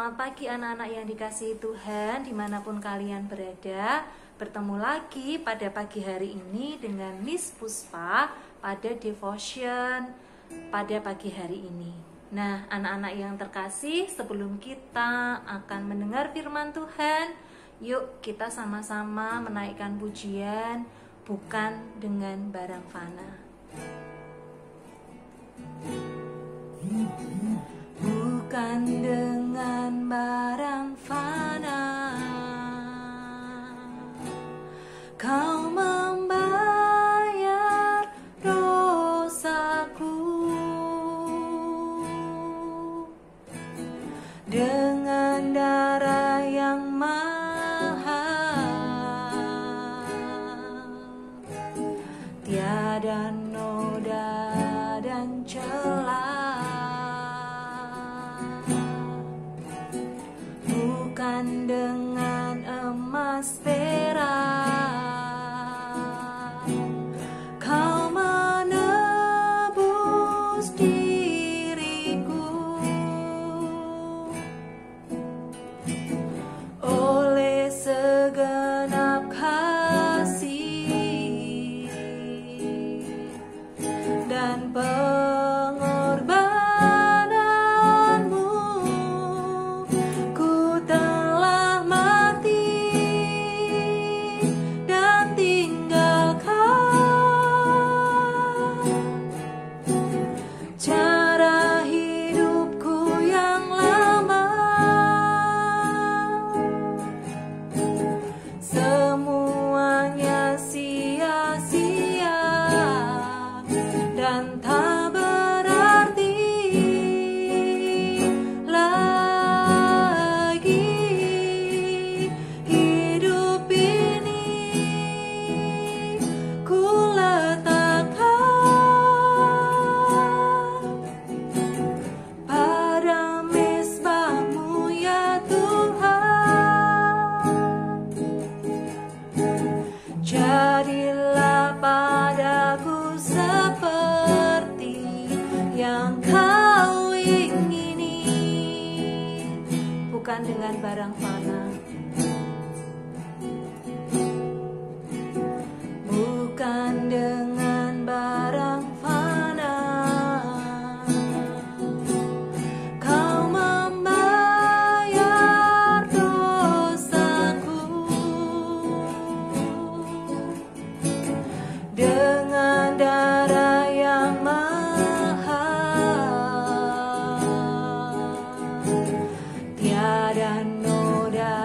Selamat pagi anak-anak yang dikasihi Tuhan dimanapun kalian berada. Bertemu lagi pada pagi hari ini dengan Miss Puspa pada devotion pada pagi hari ini. Nah, anak-anak yang terkasih, sebelum kita akan mendengar firman Tuhan, yuk kita sama-sama menaikkan pujian, bukan dengan barang fana. Bukan dengan barang fana Kau membayar dosaku, dengan darah yang mahal, tiada noda dan celah. Bukan dengan emas perak Kau menebus diriku, oleh segenap kasih dan pengorbananmu, ku telah mati dan tinggalkan cara hidupku yang lama. Semuanya sia-sia dan tak berarti lagi. Hidup ini ku letakkan pada mezbah-Mu ya Tuhan. Jadilah padaku seperti yang Kau ingini, bukan dengan barang fana, bukan dengan barang fana. Kau membayar dosaku, dengan darah yang mahal, tiada noda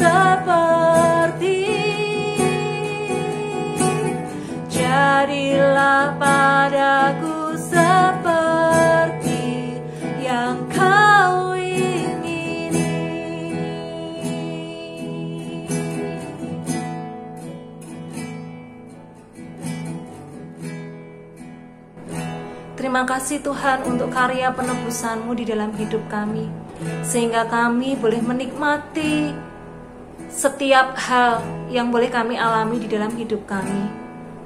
seperti, jadilah padaku seperti yang kau ingini. Terima kasih Tuhan untuk karya penebusan-Mu di dalam hidup kami, sehingga kami boleh menikmati setiap hal yang boleh kami alami di dalam hidup kami,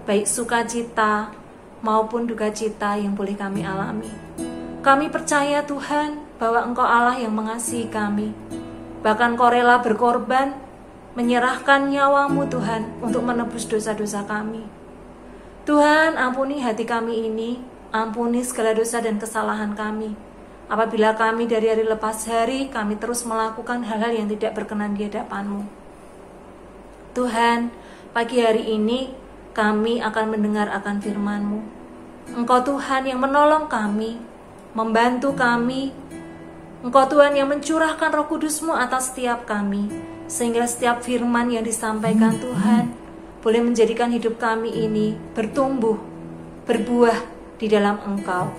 baik sukacita maupun duka cita yang boleh kami alami. Kami percaya Tuhan bahwa Engkau Allah yang mengasihi kami, bahkan Kau rela berkorban, menyerahkan nyawa-Mu Tuhan untuk menebus dosa-dosa kami. Tuhan, ampuni hati kami ini, ampuni segala dosa dan kesalahan kami. Apabila kami dari hari lepas hari, kami terus melakukan hal-hal yang tidak berkenan di hadapan-Mu. Tuhan, pagi hari ini kami akan mendengar akan firman-Mu. Engkau Tuhan yang menolong kami, membantu kami. Engkau Tuhan yang mencurahkan Roh Kudus-Mu atas setiap kami, sehingga setiap firman yang disampaikan Tuhan boleh menjadikan hidup kami ini bertumbuh, berbuah di dalam Engkau.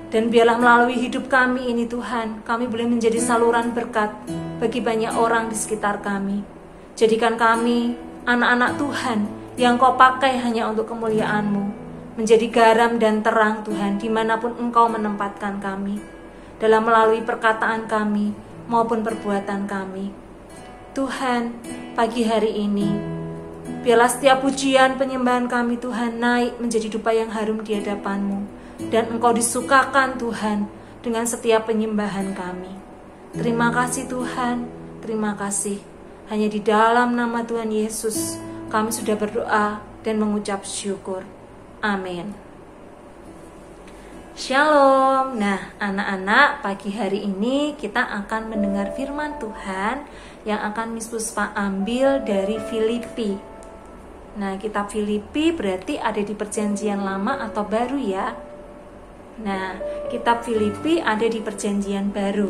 Dan biarlah melalui hidup kami ini Tuhan, kami boleh menjadi saluran berkat bagi banyak orang di sekitar kami. Jadikan kami anak-anak Tuhan yang Kau pakai hanya untuk kemuliaan-Mu, menjadi garam dan terang Tuhan dimanapun Engkau menempatkan kami, dalam melalui perkataan kami maupun perbuatan kami. Tuhan, pagi hari ini biarlah setiap pujian penyembahan kami Tuhan naik menjadi dupa yang harum di hadapan-Mu, dan Engkau disukakan Tuhan dengan setiap penyembahan kami. Terima kasih Tuhan, terima kasih. Hanya di dalam nama Tuhan Yesus kami sudah berdoa dan mengucap syukur. Amin. Shalom. Nah, anak-anak, pagi hari ini kita akan mendengar firman Tuhan yang akan Miss Puspa ambil dari Filipi. Nah, kitab Filipi berarti ada di perjanjian lama atau baru ya. Nah, kitab Filipi ada di perjanjian baru.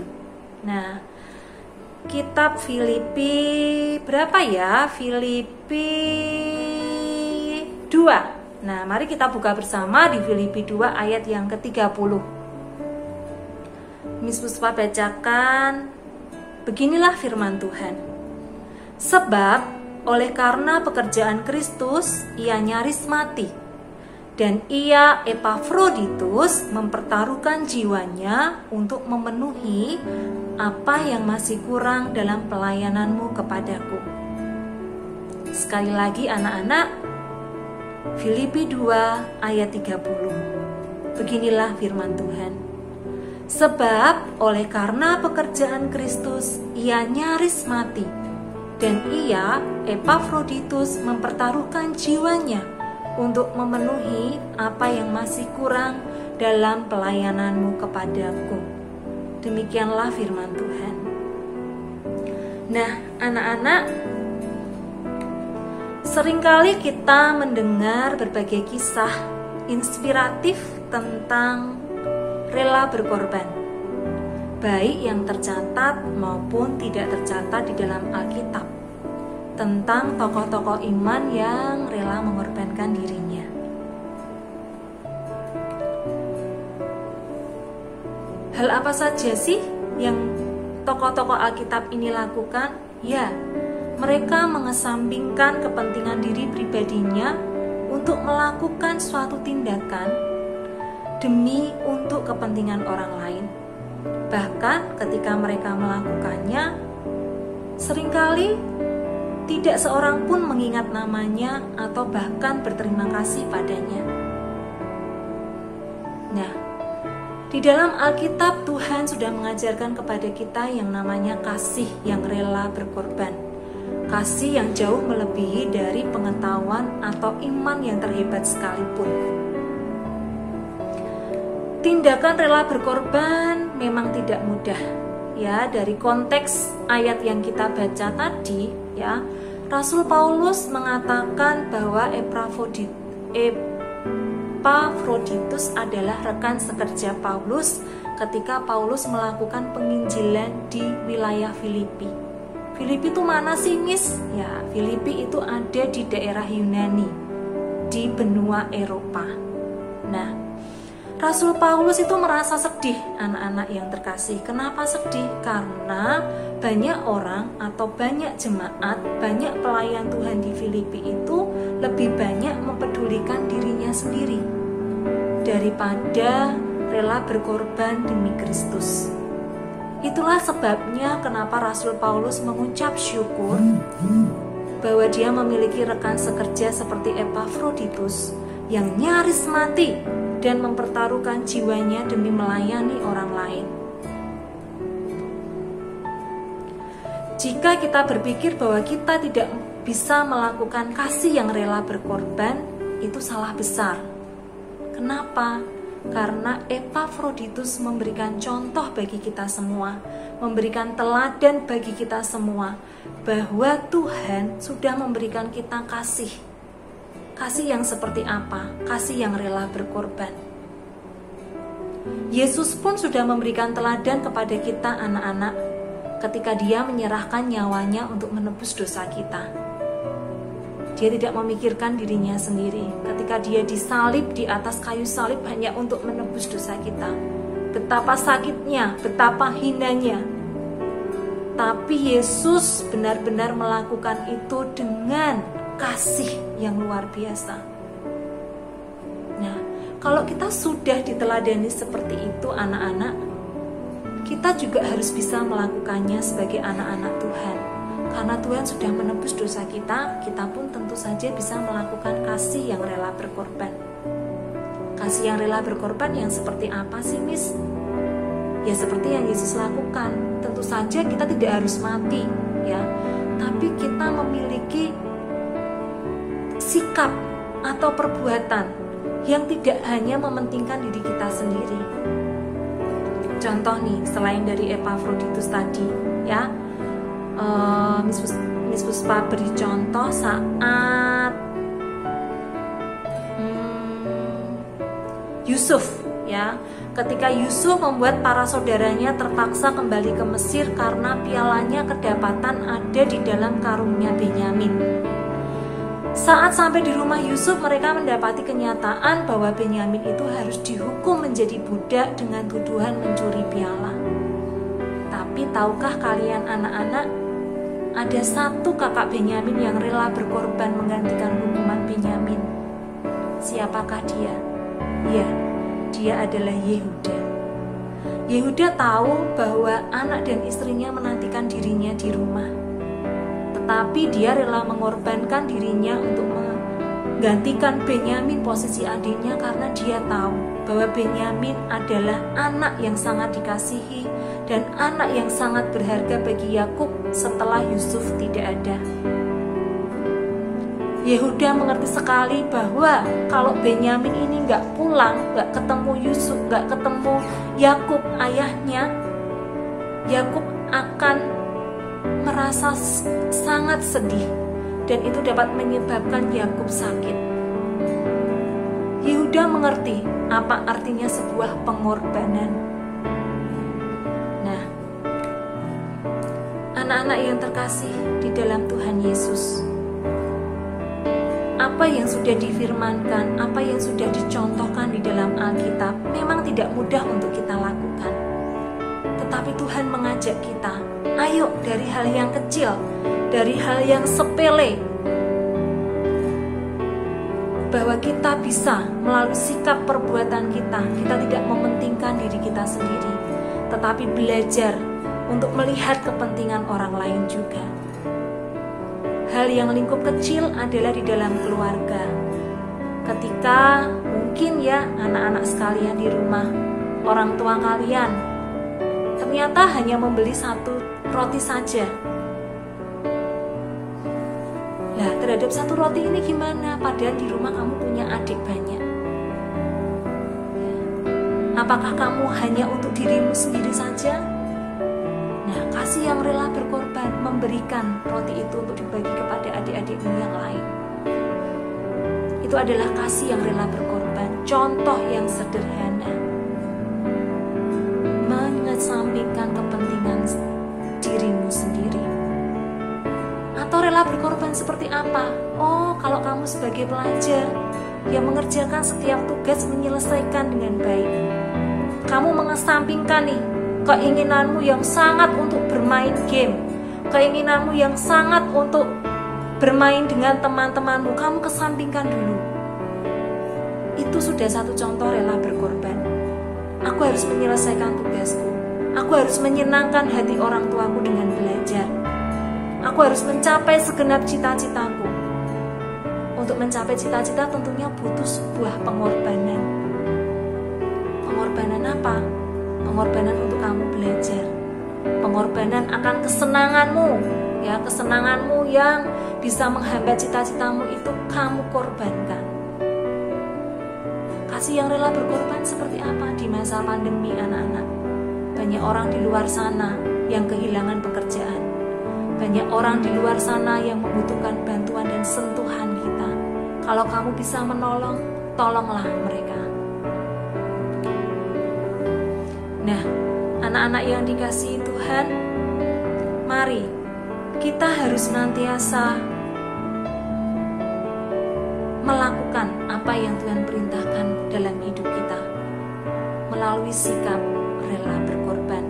Nah, kitab Filipi berapa ya? Filipi 2. Nah, mari kita buka bersama di Filipi 2 ayat yang ke-30. Miss Puspa bacakan, beginilah firman Tuhan. Sebab oleh karena pekerjaan Kristus, ia nyaris mati, dan ia Epafroditus mempertaruhkan jiwanya untuk memenuhi apa yang masih kurang dalam pelayananmu kepadaku. Sekali lagi anak-anak, Filipi 2 ayat 30. Beginilah firman Tuhan. Sebab oleh karena pekerjaan Kristus, ia nyaris mati, dan ia, Epafroditus, mempertaruhkan jiwanya untuk memenuhi apa yang masih kurang dalam pelayananmu kepadaku. Demikianlah firman Tuhan. Nah, anak-anak, seringkali kita mendengar berbagai kisah inspiratif tentang rela berkorban, baik yang tercatat maupun tidak tercatat di dalam Alkitab, tentang tokoh-tokoh iman yang rela mengorbankan dirinya. Hal apa saja sih yang tokoh-tokoh Alkitab ini lakukan? Ya, mereka mengesampingkan kepentingan diri pribadinya untuk melakukan suatu tindakan demi untuk kepentingan orang lain. Bahkan ketika mereka melakukannya, seringkali tidak seorang pun mengingat namanya atau bahkan berterima kasih padanya. Nah, di dalam Alkitab Tuhan sudah mengajarkan kepada kita yang namanya kasih yang rela berkorban. Kasih yang jauh melebihi dari pengetahuan atau iman yang terhebat sekalipun. Tindakan rela berkorban memang tidak mudah. Ya, dari konteks ayat yang kita baca tadi, ya, Rasul Paulus mengatakan bahwa Epafroditus adalah rekan sekerja Paulus ketika Paulus melakukan penginjilan di wilayah Filipi. Filipi itu mana sih, Miss? Ya, Filipi itu ada di daerah Yunani, di benua Eropa. Nah, Rasul Paulus itu merasa sedih, anak-anak yang terkasih. Kenapa sedih? Karena banyak orang atau banyak jemaat, banyak pelayan Tuhan di Filipi itu lebih banyak mempedulikan dirinya sendiri daripada rela berkorban demi Kristus. Itulah sebabnya kenapa Rasul Paulus mengucap syukur bahwa dia memiliki rekan sekerja seperti Epafroditus yang nyaris mati dan mempertaruhkan jiwanya demi melayani orang lain. Jika kita berpikir bahwa kita tidak bisa melakukan kasih yang rela berkorban, itu salah besar. Kenapa? Karena Epafroditus memberikan contoh bagi kita semua, memberikan teladan bagi kita semua, bahwa Tuhan sudah memberikan kita kasih. Kasih yang seperti apa? Kasih yang rela berkorban. Yesus pun sudah memberikan teladan kepada kita anak-anak ketika dia menyerahkan nyawanya untuk menebus dosa kita. Dia tidak memikirkan dirinya sendiri. Ketika dia disalib di atas kayu salib hanya untuk menebus dosa kita. Betapa sakitnya, betapa hinanya. Tapi Yesus benar-benar melakukan itu dengan kasih yang luar biasa. Nah, kalau kita sudah diteladani seperti itu anak-anak, kita juga harus bisa melakukannya sebagai anak-anak Tuhan. Karena Tuhan sudah menebus dosa kita, kita pun tentu saja bisa melakukan kasih yang rela berkorban. Kasih yang rela berkorban yang seperti apa sih, Miss? Ya seperti yang Yesus lakukan. Tentu saja kita tidak harus mati, ya. Tapi kita memiliki sikap atau perbuatan yang tidak hanya mementingkan diri kita sendiri. Contoh nih, selain dari Epafroditus tadi, ya, Miss Puspa beri contoh saat Yusuf, ya, ketika Yusuf membuat para saudaranya terpaksa kembali ke Mesir karena pialanya kedapatan ada di dalam karungnya Benyamin. Saat sampai di rumah Yusuf, mereka mendapati kenyataan bahwa Benyamin itu harus dihukum menjadi budak dengan tuduhan mencuri piala. Tapi tahukah kalian anak-anak, ada satu kakak Benyamin yang rela berkorban menggantikan hukuman Benyamin. Siapakah dia? Ya, dia adalah Yehuda. Yehuda tahu bahwa anak dan istrinya menantikan dirinya di rumah. Tetapi dia rela mengorbankan dirinya untuk menggantikan Benyamin posisi adiknya karena dia tahu bahwa Benyamin adalah anak yang sangat dikasihi dan anak yang sangat berharga bagi Yakub setelah Yusuf tidak ada. Yehuda mengerti sekali bahwa kalau Benyamin ini nggak pulang, nggak ketemu Yusuf, nggak ketemu Yakub ayahnya, Yakub akan merasa sangat sedih dan itu dapat menyebabkan Yakub sakit. Yehuda mengerti apa artinya sebuah pengorbanan. Nah, anak-anak yang terkasih di dalam Tuhan Yesus, apa yang sudah difirmankan, apa yang sudah dicontohkan di dalam Alkitab memang tidak mudah untuk kita lakukan. Tetapi Tuhan mengajak kita, ayo dari hal yang kecil, dari hal yang sepele, bahwa kita bisa melalui sikap perbuatan kita tidak mementingkan diri kita sendiri, tetapi belajar untuk melihat kepentingan orang lain juga. Hal yang lingkup kecil adalah di dalam keluarga. Ketika mungkin ya anak-anak sekalian di rumah, orang tua kalian ternyata hanya membeli satu roti saja. Nah, terhadap satu roti ini gimana? Padahal di rumah kamu punya adik banyak. Apakah kamu hanya untuk dirimu sendiri saja? Nah, kasih yang rela berkorban, memberikan roti itu untuk dibagi kepada adik-adikmu yang lain. Itu adalah kasih yang rela berkorban, contoh yang sederhana. Mengesampingkan kepentingan dirimu sendiri. Atau rela berkorban seperti apa? Oh, kalau kamu sebagai pelajar yang mengerjakan setiap tugas menyelesaikan dengan baik, kamu mengesampingkan nih keinginanmu yang sangat untuk bermain game, keinginanmu yang sangat untuk bermain dengan teman-temanmu, kamu kesampingkan dulu. Itu sudah satu contoh rela berkorban. Aku harus menyelesaikan tugasku, aku harus menyenangkan hati orang tuaku dengan belajar, aku harus mencapai segenap cita-citaku. Untuk mencapai cita-cita tentunya butuh sebuah pengorbanan. Pengorbanan apa? Pengorbanan untuk kamu belajar, pengorbanan akan kesenanganmu, ya, kesenanganmu yang bisa menghambat cita-citamu itu kamu korbankan. Kasih yang rela berkorban seperti apa di masa pandemi, anak-anak? Banyak orang di luar sana yang kehilangan pekerjaan, banyak orang di luar sana yang membutuhkan bantuan dan sentuhan kita. Kalau kamu bisa menolong, tolonglah mereka. Nah, anak-anak yang dikasihi Tuhan, mari kita harus senantiasa melakukan apa yang Tuhan perintahkan dalam hidup kita melalui sikap rela berkorban.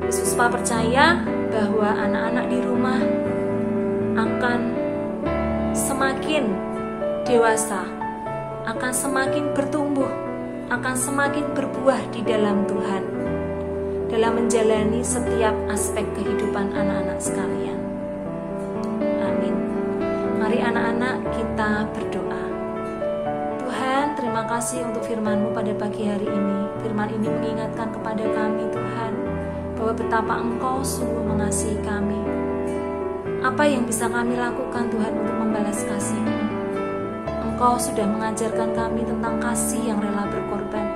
Yesus percaya bahwa anak-anak di rumah akan semakin dewasa, akan semakin bertumbuh, akan semakin berbuah di dalam Tuhan, dalam menjalani setiap aspek kehidupan anak-anak sekalian. Amin. Mari anak-anak kita berdoa. Tuhan, terima kasih untuk firman-Mu pada pagi hari ini. Firman ini mengingatkan kepada kami, Tuhan, bahwa betapa Engkau sungguh mengasihi kami. Apa yang bisa kami lakukan, Tuhan, untuk membalas kasih-Mu? Engkau sudah mengajarkan kami tentang kasih yang rela berkorban.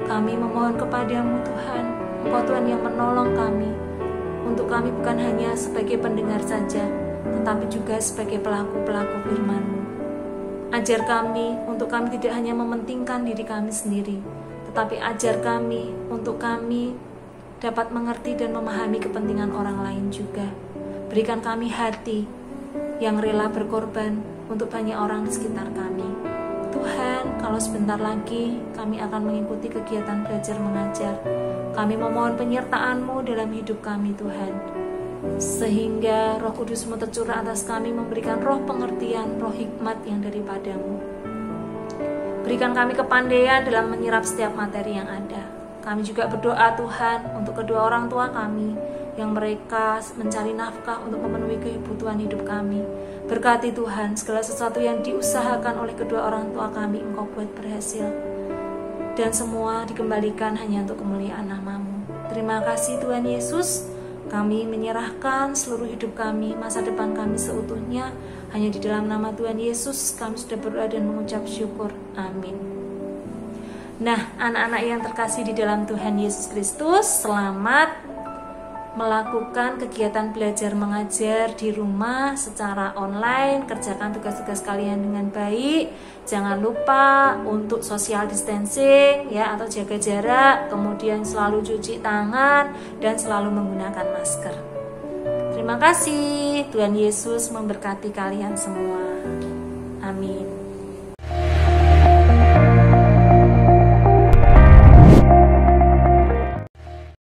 Kami memohon kepadamu, Tuhan, Engkau Tuhan yang menolong kami, untuk kami bukan hanya sebagai pendengar saja, tetapi juga sebagai pelaku-pelaku firman-Mu. Ajar kami untuk kami tidak hanya mementingkan diri kami sendiri, tetapi ajar kami untuk kami dapat mengerti dan memahami kepentingan orang lain juga. Berikan kami hati yang rela berkorban untuk banyak orang di sekitar kami. Tuhan, kalau sebentar lagi kami akan mengikuti kegiatan belajar mengajar, kami memohon penyertaan-Mu dalam hidup kami, Tuhan, sehingga Roh Kudus-Mu tercurah atas kami, memberikan roh pengertian, roh hikmat yang daripada-Mu. Berikan kami kepandaian dalam menyerap setiap materi yang ada. Kami juga berdoa, Tuhan, untuk kedua orang tua kami yang mereka mencari nafkah untuk memenuhi kebutuhan hidup kami. Berkati Tuhan, segala sesuatu yang diusahakan oleh kedua orang tua kami Engkau buat berhasil, dan semua dikembalikan hanya untuk kemuliaan nama-Mu. Terima kasih Tuhan Yesus. Kami menyerahkan seluruh hidup kami, masa depan kami seutuhnya hanya di dalam nama Tuhan Yesus. Kami sudah berdoa dan mengucap syukur. Amin. Nah, anak-anak yang terkasih di dalam Tuhan Yesus Kristus, selamat melakukan kegiatan belajar mengajar di rumah secara online. Kerjakan tugas-tugas kalian dengan baik. Jangan lupa untuk social distancing, ya, atau jaga jarak, kemudian selalu cuci tangan dan selalu menggunakan masker. Terima kasih. Tuhan Yesus memberkati kalian semua. Amin.